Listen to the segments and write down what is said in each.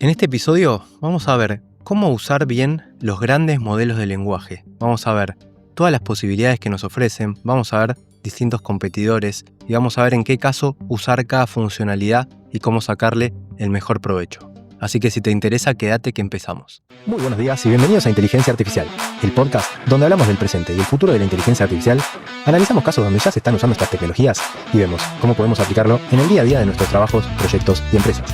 En este episodio vamos a ver cómo usar bien los grandes modelos de lenguaje. Vamos a ver todas las posibilidades que nos ofrecen, vamos a ver distintos competidores y vamos a ver en qué caso usar cada funcionalidad y cómo sacarle el mejor provecho. Así que si te interesa, quédate que empezamos. Muy buenos días y bienvenidos a Inteligencia Artificial, el podcast donde hablamos del presente y el futuro de la inteligencia artificial, analizamos casos donde ya se están usando estas tecnologías y vemos cómo podemos aplicarlo en el día a día de nuestros trabajos, proyectos y empresas.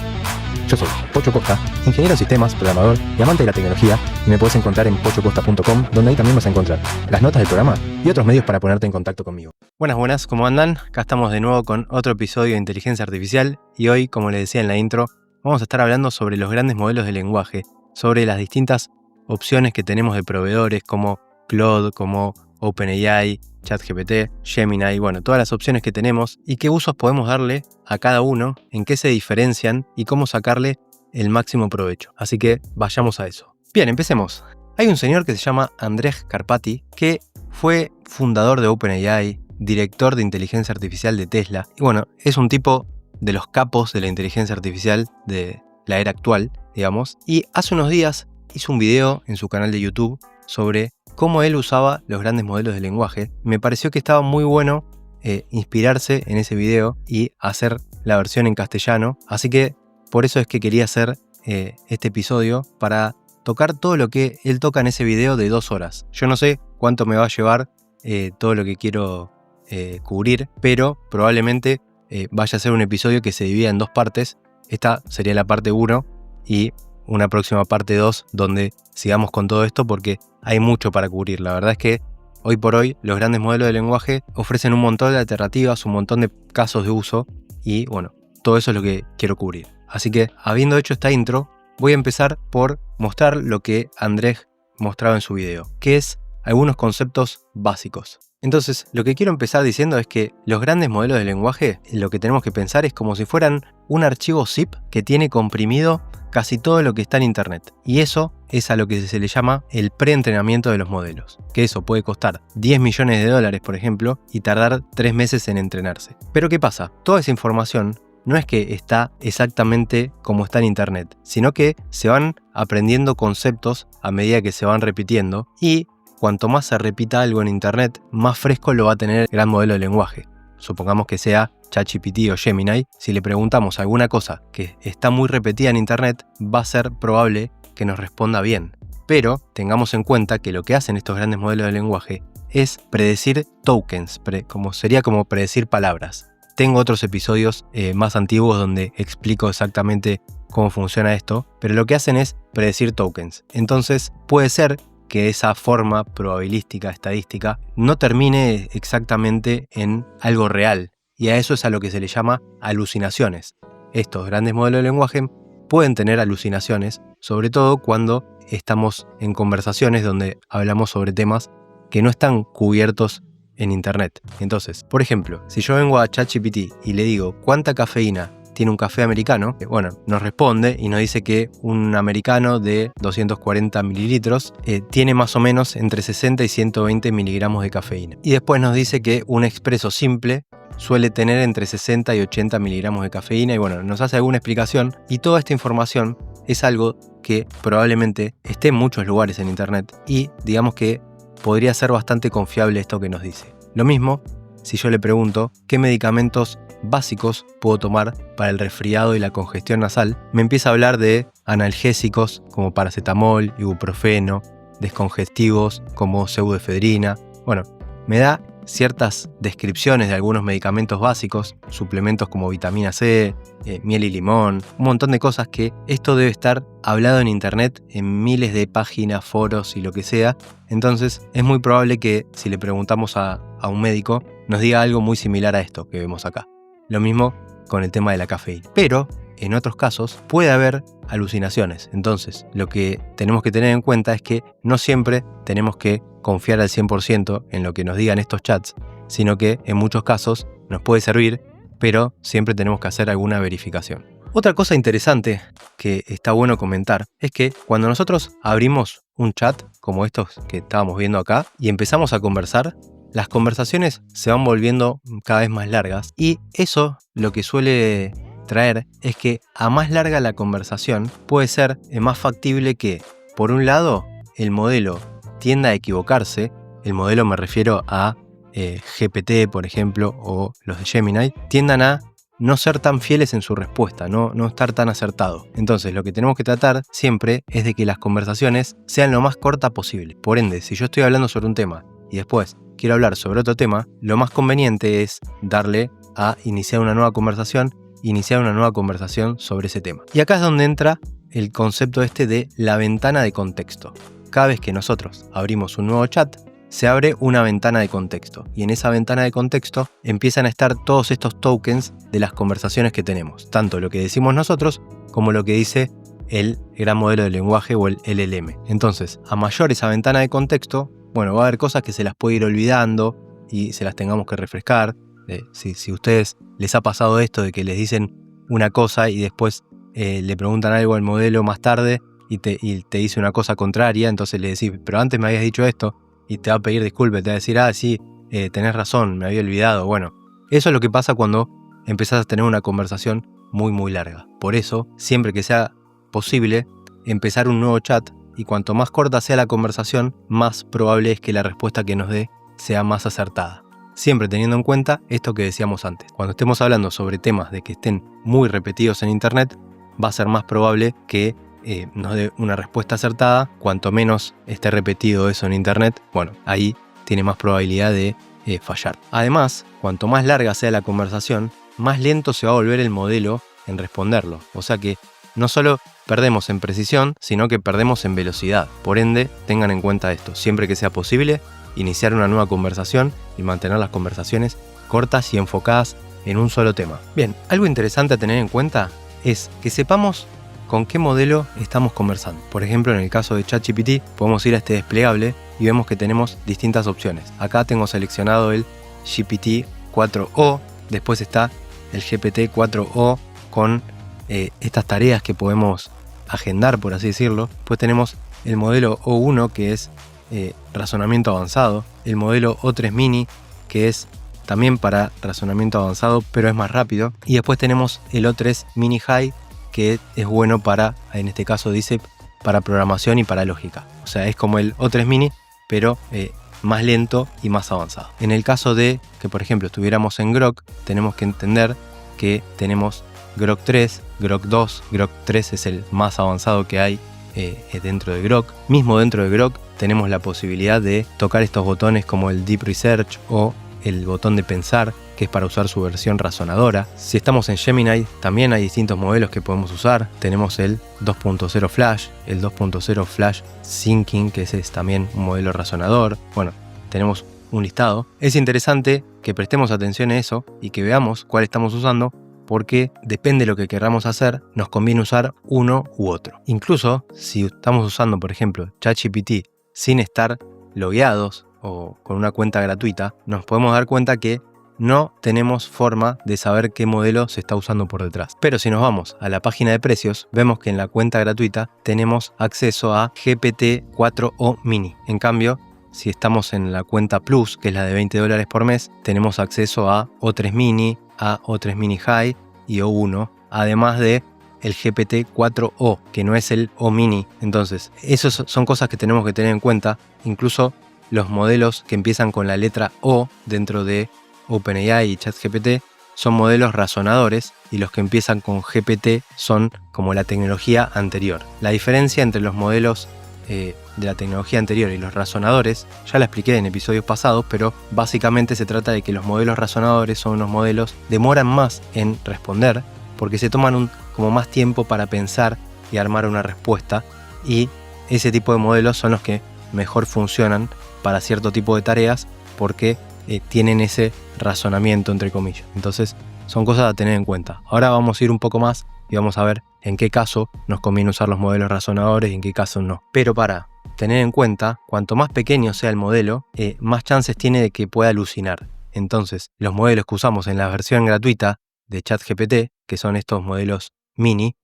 Yo soy Pocho Costa, ingeniero en sistemas, programador y amante de la tecnología, y me puedes encontrar en pochocosta.com, donde ahí también vas a encontrar las notas del programa y otros medios para ponerte en contacto conmigo. Buenas, ¿cómo andan? Acá estamos de nuevo con otro episodio de Inteligencia Artificial y hoy, como les decía en la intro, vamos a estar hablando sobre los grandes modelos de lenguaje, sobre las distintas opciones que tenemos de proveedores como Claude, como OpenAI, ChatGPT, Gemini, todas las opciones que tenemos y qué usos podemos darle a cada uno, en qué se diferencian y cómo sacarle el máximo provecho. Así que vayamos a eso. Bien, empecemos. Hay un señor que se llama Andrej Karpathy, que fue fundador de OpenAI, director de inteligencia artificial de Tesla, y es un tipo de los capos de la inteligencia artificial de la era actual, digamos, y hace unos días hizo un video en su canal de YouTube sobre cómo él usaba los grandes modelos de lenguaje. Me pareció que estaba muy bueno inspirarse en ese video y hacer la versión en castellano, así que por eso es que quería hacer este episodio para tocar todo lo que él toca en ese video de 2 horas. Yo no sé cuánto me va a llevar todo lo que quiero cubrir, pero probablemente vaya a ser un episodio que se divida en 2 partes. Esta sería la parte 1 y una próxima parte 2 donde sigamos con todo esto porque hay mucho para cubrir. La verdad es que hoy por hoy los grandes modelos de lenguaje ofrecen un montón de alternativas, un montón de casos de uso y todo eso es lo que quiero cubrir. Así que habiendo hecho esta intro, voy a empezar por mostrar lo que Andrej mostraba en su video, que es algunos conceptos básicos. Entonces, lo que quiero empezar diciendo es que los grandes modelos de lenguaje, lo que tenemos que pensar es como si fueran un archivo zip que tiene comprimido casi todo lo que está en Internet. Y eso es a lo que se le llama el preentrenamiento de los modelos. Que eso puede costar $10 millones, por ejemplo, y tardar 3 meses en entrenarse. Pero ¿qué pasa? Toda esa información no es que está exactamente como está en Internet, sino que se van aprendiendo conceptos a medida que se van repitiendo y cuanto más se repita algo en Internet, más fresco lo va a tener el gran modelo de lenguaje. Supongamos que sea ChatGPT o Gemini, si le preguntamos alguna cosa que está muy repetida en Internet, va a ser probable que nos responda bien. Pero tengamos en cuenta que lo que hacen estos grandes modelos de lenguaje es predecir tokens, sería como predecir palabras. Tengo otros episodios más antiguos donde explico exactamente cómo funciona esto, pero lo que hacen es predecir tokens. Entonces puede ser que esa forma probabilística, estadística, no termine exactamente en algo real. Y a eso es a lo que se le llama alucinaciones. Estos grandes modelos de lenguaje pueden tener alucinaciones, sobre todo cuando estamos en conversaciones donde hablamos sobre temas que no están cubiertos en Internet. Entonces, por ejemplo, si yo vengo a ChatGPT y le digo ¿cuánta cafeína tiene un café americano? Nos responde y nos dice que un americano de 240 mililitros tiene más o menos entre 60 y 120 miligramos de cafeína. Y después nos dice que un expreso simple suele tener entre 60 y 80 miligramos de cafeína y nos hace alguna explicación y toda esta información es algo que probablemente esté en muchos lugares en Internet y digamos que podría ser bastante confiable esto que nos dice. Lo mismo si yo le pregunto qué medicamentos básicos puedo tomar para el resfriado y la congestión nasal, me empieza a hablar de analgésicos como paracetamol, ibuprofeno, descongestivos como pseudoefedrina. Me da ciertas descripciones de algunos medicamentos básicos, suplementos como vitamina C, miel y limón, un montón de cosas que esto debe estar hablado en Internet, en miles de páginas, foros y lo que sea. Entonces es muy probable que si le preguntamos a un médico nos diga algo muy similar a esto que vemos acá. Lo mismo con el tema de la cafeína. Pero en otros casos puede haber alucinaciones. Entonces lo que tenemos que tener en cuenta es que no siempre tenemos que confiar al 100% en lo que nos digan estos chats, sino que en muchos casos nos puede servir, pero siempre tenemos que hacer alguna verificación. Otra cosa interesante que está bueno comentar es que cuando nosotros abrimos un chat como estos que estábamos viendo acá y empezamos a conversar, las conversaciones se van volviendo cada vez más largas y eso lo que suele traer es que a más larga la conversación puede ser más factible que, por un lado, el modelo tienda a equivocarse. El modelo me refiero a GPT, por ejemplo, o los de Gemini, tiendan a no ser tan fieles en su respuesta, no estar tan acertados. Entonces, lo que tenemos que tratar siempre es de que las conversaciones sean lo más cortas posible. Por ende, si yo estoy hablando sobre un tema y después quiero hablar sobre otro tema, lo más conveniente es darle a iniciar una nueva conversación sobre ese tema. Y acá es donde entra el concepto de la ventana de contexto. Cada vez que nosotros abrimos un nuevo chat, se abre una ventana de contexto, y en esa ventana de contexto empiezan a estar todos estos tokens de las conversaciones que tenemos, tanto lo que decimos nosotros como lo que dice el gran modelo de lenguaje o el LLM. Entonces, a mayor esa ventana de contexto, va a haber cosas que se las puede ir olvidando y se las tengamos que refrescar. Si a ustedes les ha pasado esto de que les dicen una cosa y después le preguntan algo al modelo más tarde y te dice una cosa contraria, entonces le decís, pero antes me habías dicho esto, y te va a pedir disculpas, te va a decir, sí, tenés razón, me había olvidado. Bueno, eso es lo que pasa cuando empezás a tener una conversación muy muy larga. Por eso, siempre que sea posible, empezar un nuevo chat, y cuanto más corta sea la conversación, más probable es que la respuesta que nos dé sea más acertada. Siempre teniendo en cuenta esto que decíamos antes. Cuando estemos hablando sobre temas de que estén muy repetidos en internet, va a ser más probable que nos dé una respuesta acertada. Cuanto menos esté repetido eso en internet, ahí tiene más probabilidad de fallar. Además, cuanto más larga sea la conversación, más lento se va a volver el modelo en responderlo. O sea que no solo perdemos en precisión, sino que perdemos en velocidad. Por ende, tengan en cuenta esto. Siempre que sea posible, iniciar una nueva conversación y mantener las conversaciones cortas y enfocadas en un solo tema. Bien, algo interesante a tener en cuenta es que sepamos con qué modelo estamos conversando. Por ejemplo, en el caso de ChatGPT, podemos ir a este desplegable y vemos que tenemos distintas opciones. Acá tengo seleccionado el GPT-4o, después está el GPT-4o con estas tareas que podemos agendar, por así decirlo. Después tenemos el modelo O1, que es razonamiento avanzado, el modelo O3 Mini, que es también para razonamiento avanzado, pero es más rápido, y después tenemos el O3 Mini High, que es bueno para, en este caso dice, para programación y para lógica. O sea, es como el O3 Mini, pero más lento y más avanzado. En el caso de que, por ejemplo, estuviéramos en Grok, tenemos que entender que tenemos Grok 3, Grok 2, Grok 3 es el más avanzado que hay dentro de Grok. Mismo dentro de Grok tenemos la posibilidad de tocar estos botones como el Deep Research o el botón de pensar, que es para usar su versión razonadora. Si estamos en Gemini, también hay distintos modelos que podemos usar. Tenemos el 2.0 Flash, el 2.0 Flash Thinking, que ese es también un modelo razonador. Tenemos un listado. Es interesante que prestemos atención a eso y que veamos cuál estamos usando, porque depende de lo que queramos hacer, nos conviene usar uno u otro. Incluso si estamos usando, por ejemplo, ChatGPT sin estar logueados o con una cuenta gratuita, nos podemos dar cuenta que no tenemos forma de saber qué modelo se está usando por detrás. Pero si nos vamos a la página de precios, vemos que en la cuenta gratuita tenemos acceso a GPT-4o Mini. En cambio, si estamos en la cuenta Plus, que es la de $20 por mes, tenemos acceso a O3 Mini, a O3 Mini High y O1, además de el GPT-4o, que no es el O Mini. Entonces, esas son cosas que tenemos que tener en cuenta. Incluso los modelos que empiezan con la letra O dentro de OpenAI y ChatGPT son modelos razonadores, y los que empiezan con GPT son como la tecnología anterior. La diferencia entre los modelos de la tecnología anterior y los razonadores ya la expliqué en episodios pasados, pero básicamente se trata de que los modelos razonadores son unos modelos que demoran más en responder porque se toman como más tiempo para pensar y armar una respuesta, y ese tipo de modelos son los que mejor funcionan para cierto tipo de tareas porque tienen ese razonamiento, entre comillas. Entonces son cosas a tener en cuenta. Ahora vamos a ir un poco más y vamos a ver en qué caso nos conviene usar los modelos razonadores y en qué caso no. Pero para tener en cuenta, cuanto más pequeño sea el modelo, más chances tiene de que pueda alucinar. Entonces, los modelos que usamos en la versión gratuita de ChatGPT, que son estos modelos mini,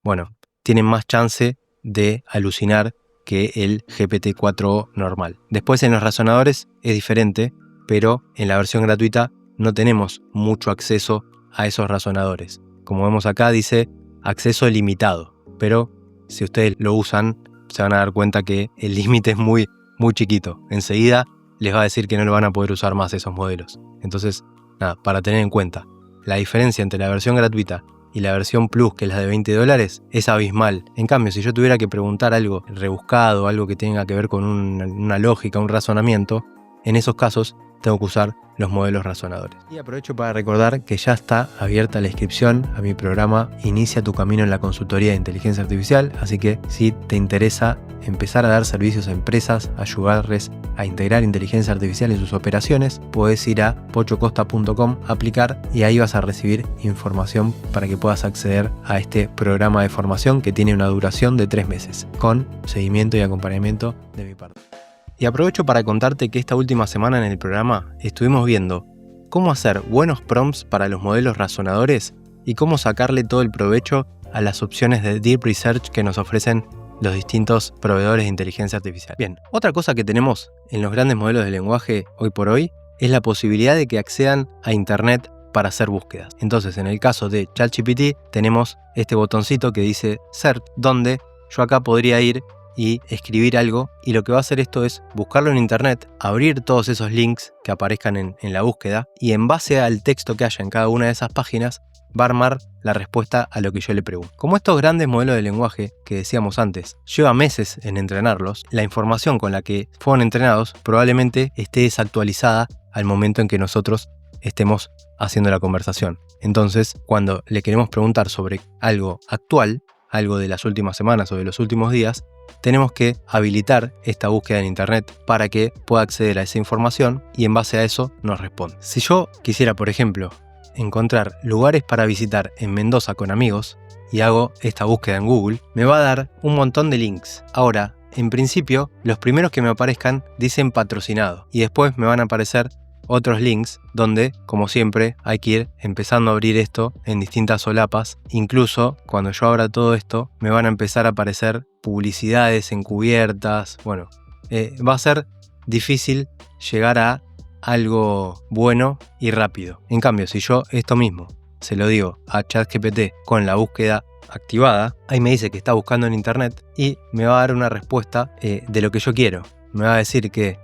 tienen más chance de alucinar que el GPT-4o normal. Después en los razonadores es diferente, pero en la versión gratuita no tenemos mucho acceso a esos razonadores. como vemos acá, dice acceso limitado. Pero si ustedes lo usan, se van a dar cuenta que el límite es muy, muy chiquito. Enseguida les va a decir que no lo van a poder usar más esos modelos. Entonces, nada, para tener en cuenta, la diferencia entre la versión gratuita y la versión Plus, que es la de $20, es abismal. En cambio, si yo tuviera que preguntar algo rebuscado, algo que tenga que ver con una lógica, un razonamiento, en esos casos tengo que usar los modelos razonadores. Y aprovecho para recordar que ya está abierta la inscripción a mi programa Inicia tu camino en la consultoría de inteligencia artificial, así que si te interesa empezar a dar servicios a empresas, ayudarles a integrar inteligencia artificial en sus operaciones, puedes ir a pochocosta.com, aplicar y ahí vas a recibir información para que puedas acceder a este programa de formación que tiene una duración de 3 meses, con seguimiento y acompañamiento de mi parte. Y aprovecho para contarte que esta última semana en el programa estuvimos viendo cómo hacer buenos prompts para los modelos razonadores y cómo sacarle todo el provecho a las opciones de Deep Research que nos ofrecen los distintos proveedores de inteligencia artificial. Bien, otra cosa que tenemos en los grandes modelos de lenguaje hoy por hoy es la posibilidad de que accedan a Internet para hacer búsquedas. Entonces, en el caso de ChatGPT tenemos este botoncito que dice Search, donde yo acá podría ir y escribir algo, y lo que va a hacer esto es buscarlo en internet, abrir todos esos links que aparezcan en la búsqueda, y en base al texto que haya en cada una de esas páginas va a armar la respuesta a lo que yo le pregunto. Como estos grandes modelos de lenguaje que decíamos antes lleva meses en entrenarlos, la información con la que fueron entrenados probablemente esté desactualizada al momento en que nosotros estemos haciendo la conversación. Entonces, cuando le queremos preguntar sobre algo actual, algo de las últimas semanas o de los últimos días, tenemos que habilitar esta búsqueda en internet para que pueda acceder a esa información y en base a eso nos responde. Si yo quisiera, por ejemplo, encontrar lugares para visitar en Mendoza con amigos y hago esta búsqueda en Google, me va a dar un montón de links. Ahora, en principio, los primeros que me aparezcan dicen patrocinado y después me van a aparecer otros links donde, como siempre, hay que ir empezando a abrir esto en distintas solapas. Incluso cuando yo abra todo esto, me van a empezar a aparecer publicidades encubiertas. Bueno, va a ser difícil llegar a algo bueno y rápido. En cambio, si yo esto mismo se lo digo a ChatGPT con la búsqueda activada, ahí me dice que está buscando en internet y me va a dar una respuesta de lo que yo quiero. Me va a decir que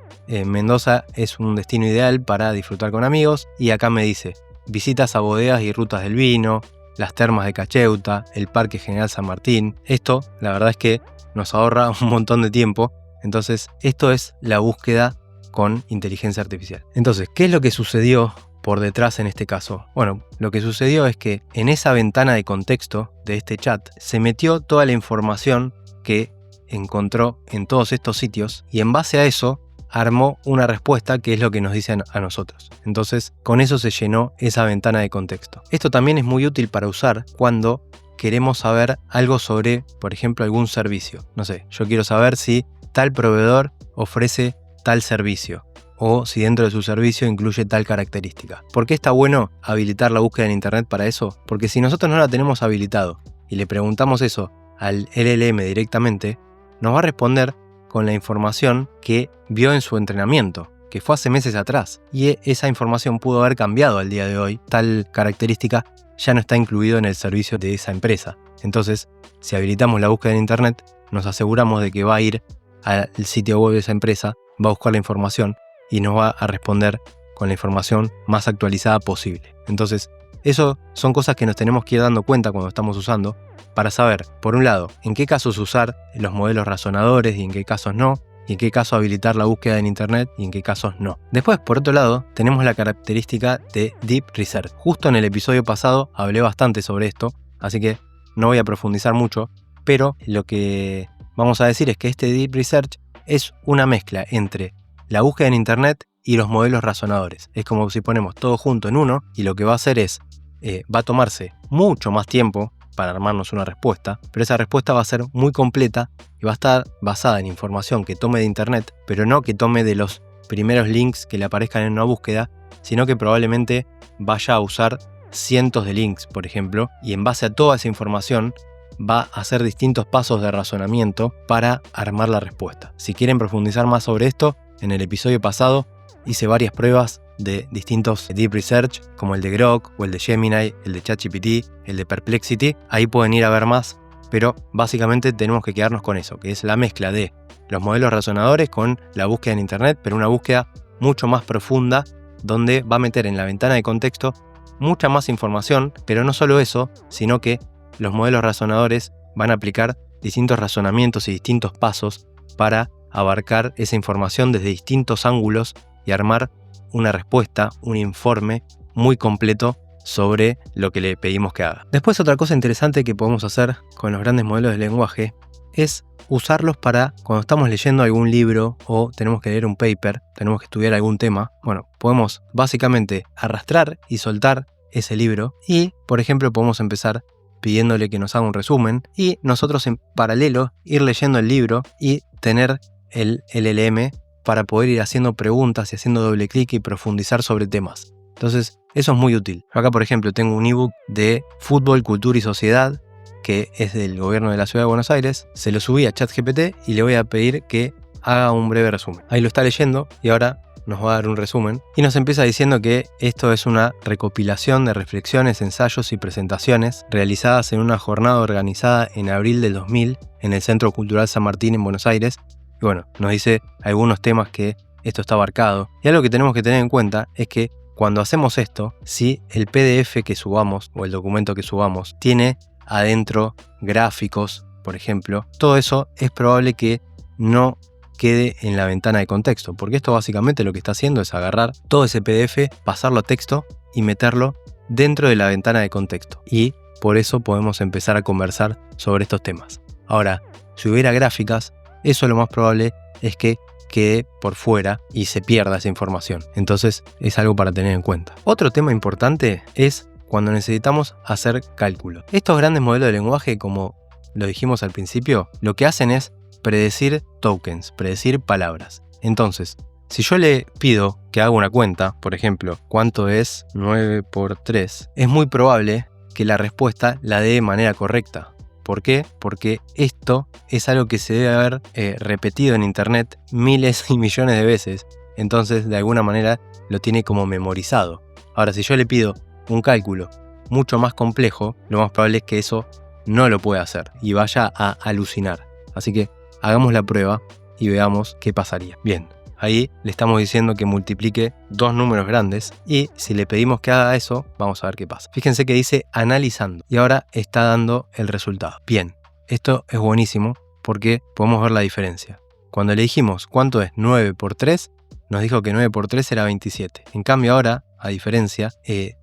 Mendoza es un destino ideal para disfrutar con amigos, y acá me dice visitas a bodegas y rutas del vino, las termas de Cacheuta, el Parque General San Martín. Esto, la verdad es que nos ahorra un montón de tiempo. Entonces, esto es la búsqueda con inteligencia artificial. Entonces, ¿qué es lo que sucedió por detrás en este caso? Bueno, lo que sucedió es que en esa ventana de contexto de este chat se metió toda la información que encontró en todos estos sitios y en base a eso armó una respuesta que es lo que nos dicen a nosotros. Entonces, con eso se llenó esa ventana de contexto. Esto también es muy útil para usar cuando queremos saber algo sobre, por ejemplo, algún servicio. No sé, yo quiero saber si tal proveedor ofrece tal servicio o si dentro de su servicio incluye tal característica. ¿Por qué está bueno habilitar la búsqueda en internet para eso? Porque si nosotros no la tenemos habilitado y le preguntamos eso al LLM directamente, nos va a responder con la información que vio en su entrenamiento, que fue hace meses atrás. Y esa información pudo haber cambiado al día de hoy. Tal característica ya no está incluido en el servicio de esa empresa. Entonces, si habilitamos la búsqueda en internet, nos aseguramos de que va a ir al sitio web de esa empresa, va a buscar la información y nos va a responder con la información más actualizada posible. Entonces, eso son cosas que nos tenemos que ir dando cuenta cuando estamos usando para saber, por un lado, en qué casos usar los modelos razonadores y en qué casos no, y en qué caso habilitar la búsqueda en internet y en qué casos no. Después, por otro lado, tenemos la característica de Deep Research. Justo en el episodio pasado hablé bastante sobre esto, así que no voy a profundizar mucho, pero lo que vamos a decir es que este Deep Research es una mezcla entre la búsqueda en internet y los modelos razonadores. Es como si ponemos todo junto en uno y lo que va a hacer es, va a tomarse mucho más tiempo para armarnos una respuesta, pero esa respuesta va a ser muy completa y va a estar basada en información que tome de internet, pero no que tome de los primeros links que le aparezcan en una búsqueda, sino que probablemente vaya a usar cientos de links, por ejemplo, y en base a toda esa información va a hacer distintos pasos de razonamiento para armar la respuesta. Si quieren profundizar más sobre esto, en el episodio pasado hice varias pruebas de distintos Deep Research, como el de Grok o el de Gemini, el de ChatGPT, el de Perplexity. Ahí pueden ir a ver más, pero básicamente tenemos que quedarnos con eso, que es la mezcla de los modelos razonadores con la búsqueda en Internet, pero una búsqueda mucho más profunda, donde va a meter en la ventana de contexto mucha más información, pero no solo eso, sino que los modelos razonadores van a aplicar distintos razonamientos y distintos pasos para abarcar esa información desde distintos ángulos y armar una respuesta, un informe muy completo sobre lo que le pedimos que haga. Después, otra cosa interesante que podemos hacer con los grandes modelos de lenguaje es usarlos para cuando estamos leyendo algún libro o tenemos que leer un paper, tenemos que estudiar algún tema. Bueno, podemos básicamente arrastrar y soltar ese libro y, por ejemplo, podemos empezar pidiéndole que nos haga un resumen y nosotros en paralelo ir leyendo el libro y tener el LLM para poder ir haciendo preguntas y haciendo doble clic y profundizar sobre temas. Entonces, eso es muy útil. Acá, por ejemplo, tengo un ebook de fútbol, cultura y sociedad que es del gobierno de la ciudad de Buenos Aires. Se lo subí a ChatGPT y le voy a pedir que haga un breve resumen. Ahí lo está leyendo y ahora nos va a dar un resumen y nos empieza diciendo que esto es una recopilación de reflexiones, ensayos y presentaciones realizadas en una jornada organizada en abril del 2000 en el Centro Cultural San Martín en Buenos Aires. Y bueno, nos dice algunos temas que esto está abarcado. Y algo que tenemos que tener en cuenta es que cuando hacemos esto, si el PDF que subamos o el documento que subamos tiene adentro gráficos, por ejemplo, todo eso es probable que no quede en la ventana de contexto, porque esto básicamente lo que está haciendo es agarrar todo ese PDF, pasarlo a texto y meterlo dentro de la ventana de contexto. Y por eso podemos empezar a conversar sobre estos temas. Ahora, si hubiera gráficas, eso lo más probable es que quede por fuera y se pierda esa información. Entonces es algo para tener en cuenta. Otro tema importante es cuando necesitamos hacer cálculos. Estos grandes modelos de lenguaje, como lo dijimos al principio, lo que hacen es predecir tokens, predecir palabras. Entonces, si yo le pido que haga una cuenta, por ejemplo, ¿cuánto es 9 por 3? Es muy probable que la respuesta la dé de manera correcta. ¿Por qué? Porque esto es algo que se debe haber repetido en Internet miles y millones de veces. Entonces, de alguna manera, lo tiene como memorizado. Ahora, si yo le pido un cálculo mucho más complejo, lo más probable es que eso no lo pueda hacer y vaya a alucinar. Así que hagamos la prueba y veamos qué pasaría. Bien, ahí le estamos diciendo que multiplique dos números grandes y si le pedimos que haga eso, vamos a ver qué pasa. Fíjense que dice analizando y ahora está dando el resultado. Bien, esto es buenísimo porque podemos ver la diferencia. Cuando le dijimos cuánto es 9 por 3, nos dijo que 9 por 3 era 27. En cambio ahora, a diferencia,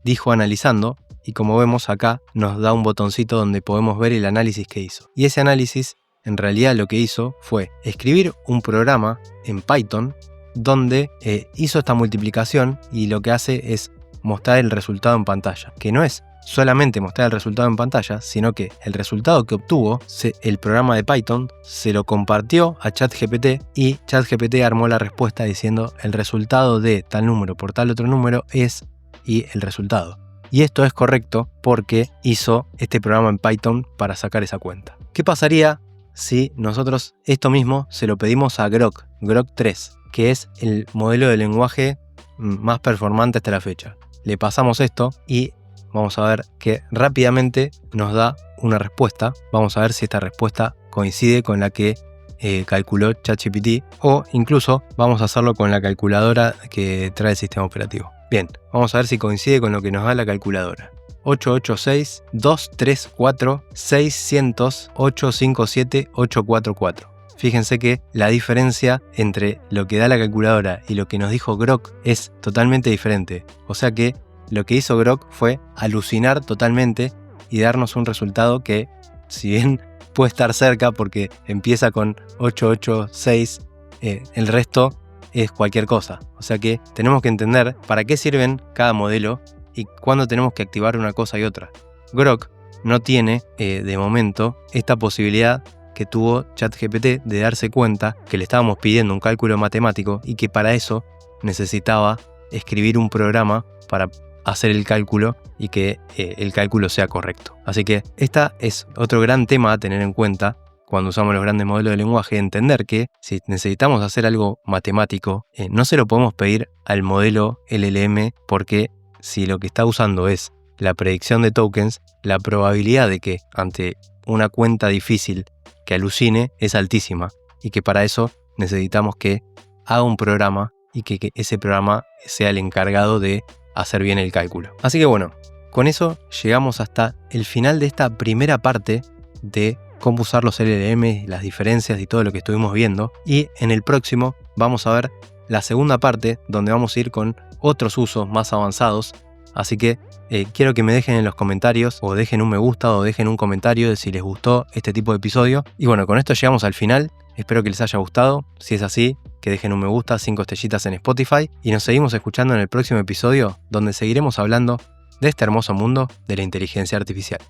dijo analizando y como vemos acá nos da un botoncito donde podemos ver el análisis que hizo. Y ese análisis en realidad lo que hizo fue escribir un programa en Python donde hizo esta multiplicación y lo que hace es mostrar el resultado en pantalla. Que no es solamente mostrar el resultado en pantalla, sino que el resultado que obtuvo, el programa de Python se lo compartió a ChatGPT y ChatGPT armó la respuesta diciendo el resultado de tal número por tal otro número es y el resultado. Y esto es correcto porque hizo este programa en Python para sacar esa cuenta. ¿Qué pasaría si nosotros esto mismo se lo pedimos a Grok 3, que es el modelo de lenguaje más performante hasta la fecha? Le pasamos esto y vamos a ver que rápidamente nos da una respuesta. Vamos a ver si esta respuesta coincide con la que calculó ChatGPT o incluso vamos a hacerlo con la calculadora que trae el sistema operativo. Bien, vamos a ver si coincide con lo que nos da la calculadora. 886-234-600-857-844. Fíjense que la diferencia entre lo que da la calculadora y lo que nos dijo Grok es totalmente diferente. O sea que lo que hizo Grok fue alucinar totalmente y darnos un resultado que, si bien puede estar cerca porque empieza con 886, el resto es cualquier cosa. O sea que tenemos que entender para qué sirven cada modelo y cuándo tenemos que activar una cosa y otra. Grok no tiene, de momento, esta posibilidad que tuvo ChatGPT de darse cuenta que le estábamos pidiendo un cálculo matemático y que para eso necesitaba escribir un programa para hacer el cálculo y que el cálculo sea correcto. Así que este es otro gran tema a tener en cuenta cuando usamos los grandes modelos de lenguaje, entender que si necesitamos hacer algo matemático, no se lo podemos pedir al modelo LLM, porque si lo que está usando es la predicción de tokens, la probabilidad de que ante una cuenta difícil que alucine es altísima, y que para eso necesitamos que haga un programa y que ese programa sea el encargado de hacer bien el cálculo. Así que bueno, con eso llegamos hasta el final de esta primera parte de cómo usar los LLM, las diferencias y todo lo que estuvimos viendo. Y en el próximo vamos a ver la segunda parte, donde vamos a ir con otros usos más avanzados. Así que quiero que me dejen en los comentarios, o dejen un me gusta, o dejen un comentario de si les gustó este tipo de episodio. Y bueno, con esto llegamos al final. Espero que les haya gustado. Si es así, que dejen un me gusta, 5 estrellitas en Spotify. Y nos seguimos escuchando en el próximo episodio, donde seguiremos hablando de este hermoso mundo de la inteligencia artificial.